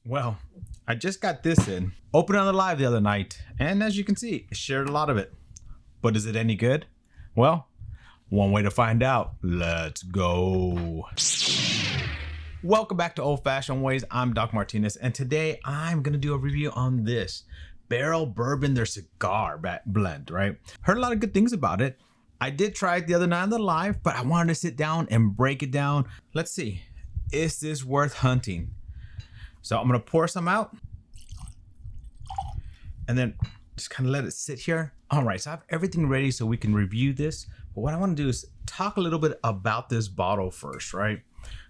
Well, I just got this in. Opened on the live the other night, and as you can see, I shared a lot of it. But is it any good? Well, one way to find out. Let's go. Welcome back to Old Fashioned Ways. I'm Doc Martinez, and today I'm gonna do a review on this Barrell Bourbon, their cigar blend, right? Heard a lot of good things about it. I did try it the other night on the live, but I wanted to sit down and break it down. Let's see, is this worth hunting? So I'm gonna pour some out and then just kind of let it sit here. All right, so I have everything ready so we can review this. But what I want to do is talk a little bit about this bottle first, right?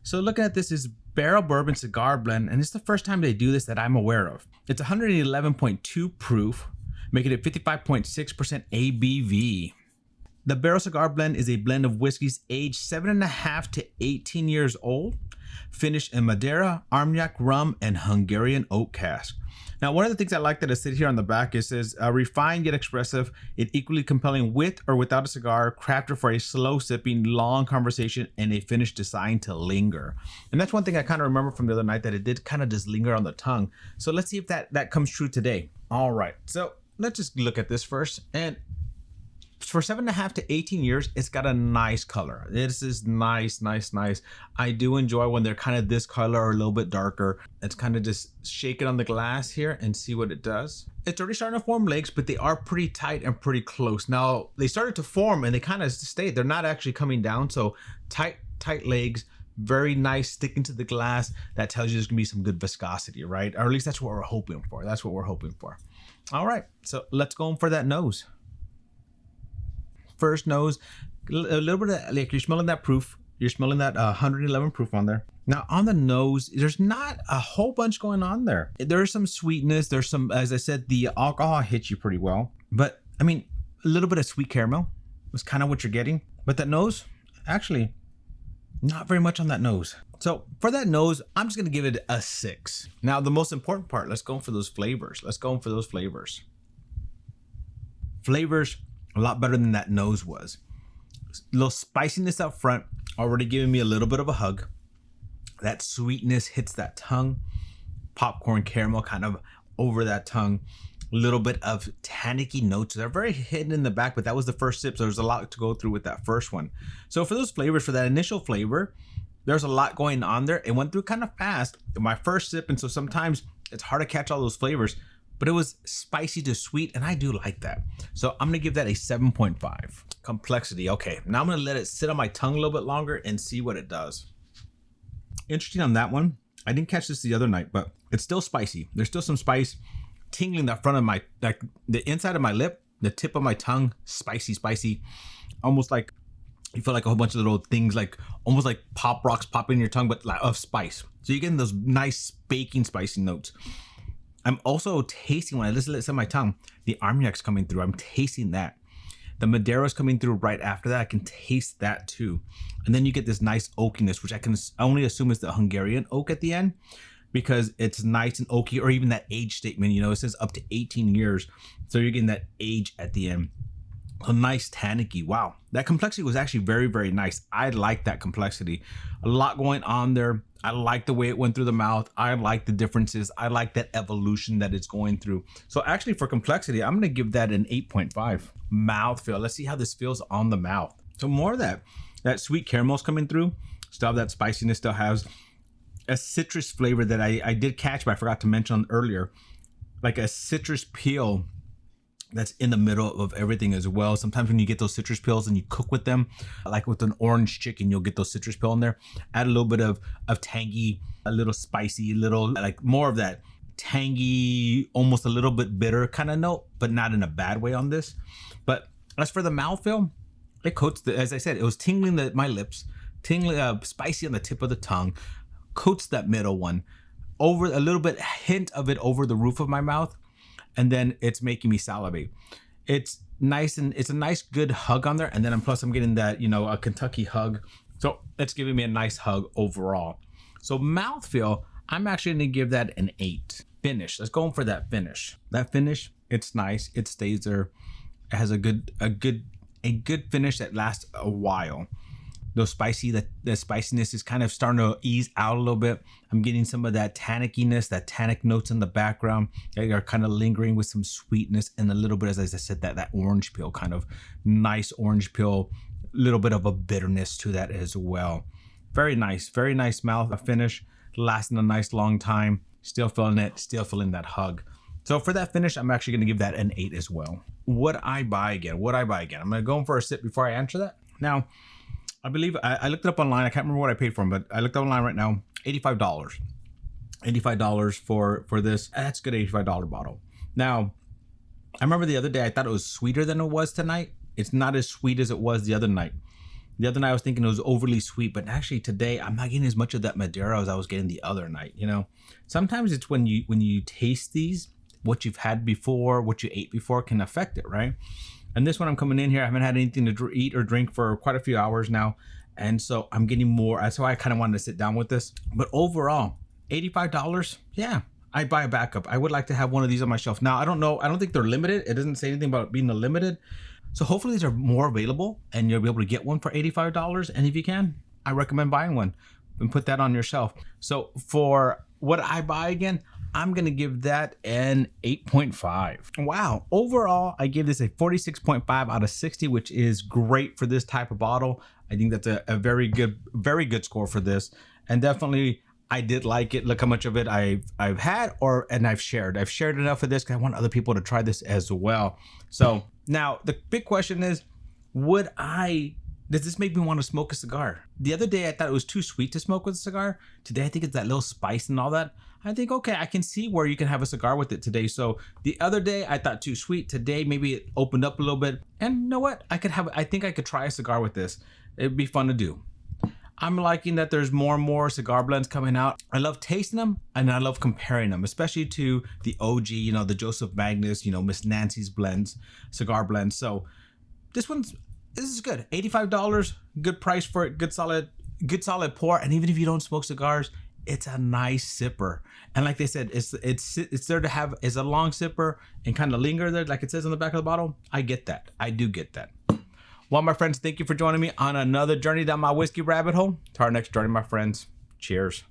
So looking at this is Barrell Bourbon Cigar Blend, and it's the first time they do this that I'm aware of. It's 111.2 proof, making it 55.6% ABV. The Barrell Cigar Blend is a blend of whiskeys aged 7.5 to 18 years old, finished in Madeira, Armagnac rum, and Hungarian oak cask. Now, one of the things I like that is sit here on the back, it says refined yet expressive, it equally compelling with or without a cigar, crafted for a slow sipping, long conversation, and a finish designed to linger. And that's one thing I kind of remember from the other night, that it did kind of just linger on the tongue. So let's see if that comes true today. All right, so let's just look at this first. And for 7.5 to 18 years, it's got a nice color. This is nice. I do enjoy when they're kind of this color or a little bit darker. It's kind of just shake it on the glass here and see what it does. It's already starting to form legs, but they are pretty tight and pretty close. Now, they started to form and they kind of stayed. They're not actually coming down. So tight legs, very nice, sticking to the glass. That tells you there's gonna be some good viscosity, right? Or at least that's what we're hoping for. That's what we're hoping for. All right, so let's go in for that nose. First nose, a little bit of, like, you're smelling that proof. You're smelling that 111 proof on there. Now on the nose, there's not a whole bunch going on there. There's some sweetness. There's some, as I said, the alcohol hits you pretty well. But I mean, a little bit of sweet caramel is kind of what you're getting. But that nose, actually, not very much on that nose. So for that nose, I'm just gonna give it a 6. Now the most important part, let's go for those flavors. Flavors, a lot better than that nose was. A little spiciness up front, already giving me a little bit of a hug. That sweetness hits that tongue. Popcorn caramel kind of over that tongue. A little bit of tannicky notes. They're very hidden in the back, but that was the first sip, so there's a lot to go through with that first one. So for those flavors, for that initial flavor, there's a lot going on there. It went through kind of fast. My first sip, and so sometimes it's hard to catch all those flavors, but it was spicy to sweet, and I do like that. So I'm gonna give that a 7.5. Complexity, okay. Now I'm gonna let it sit on my tongue a little bit longer and see what it does. Interesting on that one. I didn't catch this the other night, but it's still spicy. There's still some spice tingling that front of my, like the inside of my lip, the tip of my tongue, spicy. Almost like you feel like a whole bunch of little things, like almost like pop rocks popping in your tongue, but like of spice. So you're getting those nice baking spicy notes. I'm also tasting, when I listen to it on my tongue, the Armagnac's coming through. I'm tasting that. The Madeira's coming through right after that. I can taste that too. And then you get this nice oakiness, which I can only assume is the Hungarian oak at the end, because it's nice and oaky, or even that age statement, you know, it says up to 18 years. So you're getting that age at the end. A nice tannicky. Wow, that complexity was actually very nice. I like that complexity. A lot going on there. I like the way it went through the mouth. I like the differences. I like that evolution that it's going through. So actually for complexity, I'm gonna give that an 8.5. Mouthfeel, let's see how this feels on the mouth. So more of that sweet caramel's coming through. Still have that spiciness, still has a citrus flavor that I did catch, but I forgot to mention earlier. Like a citrus peel that's in the middle of everything as well. Sometimes when you get those citrus peels and you cook with them, like with an orange chicken, you'll get those citrus peel in there. Add a little bit of tangy, a little spicy, little like more of that tangy, almost a little bit bitter kind of note, but not in a bad way on this. But as for the mouthfeel, it coats as I said, it was tingling my lips, tingling, spicy on the tip of the tongue, coats that middle one, over a little bit hint of it over the roof of my mouth. And then it's making me salivate. It's nice, and it's a nice good hug on there. And then plus I'm getting that, you know, a Kentucky hug. So it's giving me a nice hug overall. So mouthfeel, I'm actually gonna give that an 8. Finish, let's go in for that finish. That finish, it's nice, it stays there. It has a good finish that lasts a while. those the spiciness is kind of starting to ease out a little bit. I'm getting some of that tannickiness, that tannic notes in the background that are kind of lingering with some sweetness and a little bit, as I said, that orange peel, kind of nice orange peel, little bit of a bitterness to that as well. Very nice mouth finish, lasting a nice long time. Still feeling it, still feeling that hug. So for that finish, I'm actually going to give that an 8 as well. Would I buy again? I'm going to go in for a sip before I answer that. Now, I believe I looked it up online. I can't remember what I paid for them, but I looked online right now. $85. $85 for this. That's a good $85 bottle. Now, I remember the other day I thought it was sweeter than it was tonight. It's not as sweet as it was the other night. The other night I was thinking it was overly sweet, but actually today I'm not getting as much of that Maduro as I was getting the other night. You know, sometimes it's when you taste these, what you've had before, what you ate before can affect it, right? And this one, I'm coming in here, I haven't had anything to eat or drink for quite a few hours now, and so I'm getting more. That's why I kind of wanted to sit down with this. But overall, $85, yeah, I'd buy a backup. I would like to have one of these on my shelf. Now, I don't know, I don't think they're limited. It doesn't say anything about being a limited. So hopefully these are more available and you'll be able to get one for $85. And if you can, I recommend buying one and put that on your shelf. So for what I buy again, I'm going to give that an 8.5. Wow. Overall, I give this a 46.5 out of 60, which is great for this type of bottle. I think that's a very good score for this. And definitely, I did like it. Look how much of it I've had and I've shared. I've shared enough of this because I want other people to try this as well. So now the big question is, does this make me want to smoke a cigar? The other day I thought it was too sweet to smoke with a cigar. Today I think it's that little spice and all that. I think, okay, I can see where you can have a cigar with it today. So the other day I thought too sweet. Today maybe it opened up a little bit. And you know what? I think I could try a cigar with this. It'd be fun to do. I'm liking that there's more and more cigar blends coming out. I love tasting them and I love comparing them, especially to the OG, the Joseph Magnus, Miss Nancy's blends, cigar blends. So this is good. $85, good price for it, good solid pour. And even if you don't smoke cigars, it's a nice sipper. And like they said, it's there to have as a long sipper and kind of linger there, like it says on the back of the bottle. I get that. I do get that. Well, my friends, thank you for joining me on another journey down my whiskey rabbit hole. To our next journey, my friends. Cheers.